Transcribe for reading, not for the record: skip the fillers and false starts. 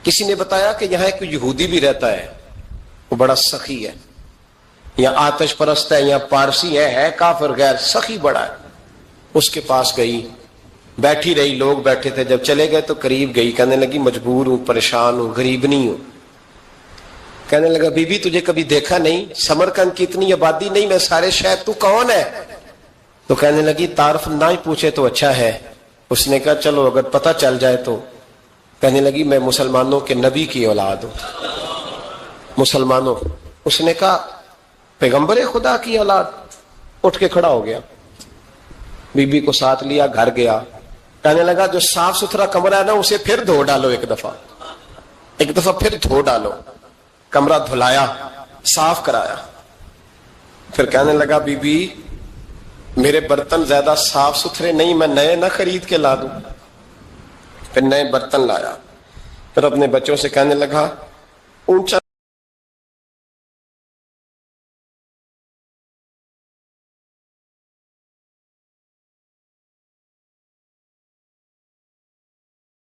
کسی نے بتایا کہ یہاں ایک یہودی بھی رہتا ہے، وہ بڑا سخی ہے، یا آتش پرست ہے، یا پارسی ہے کافر غیر، سخی بڑا ہے۔ اس کے پاس گئی، بیٹھی رہی، لوگ بیٹھے تھے، جب چلے گئے تو قریب گئی، کہنے لگی مجبور ہوں، پریشان ہوں، غریب نہیں ہوں۔ کہنے لگا بی بی تجھے کبھی دیکھا نہیں، سمرقند کی اتنی آبادی نہیں، میں سارے شہر، تو کون ہے؟ تو کہنے لگی تعارف نہ ہی پوچھے تو اچھا ہے۔ اس نے کہا چلو اگر پتہ چل جائے تو۔ کہنے لگی میں مسلمانوں کے نبی کی اولاد ہوں۔ مسلمانوں؟ اس نے کہا پیغمبر خدا کی اولاد؟ اٹھ کے کھڑا ہو گیا، بی بی کو ساتھ لیا، گھر گیا، کہنے لگا جو صاف ستھرا کمرہ ہے نا اسے پھر دھو ڈالو، ایک دفعہ پھر دھو ڈالو۔ کمرہ دھلایا، صاف کرایا، پھر کہنے لگا بی بی میرے برتن زیادہ صاف ستھرے نہیں، میں نئے نہ خرید کے لا دوں۔ پھر نئے برتن لایا، پھر اپنے بچوں سے کہنے لگا اونچا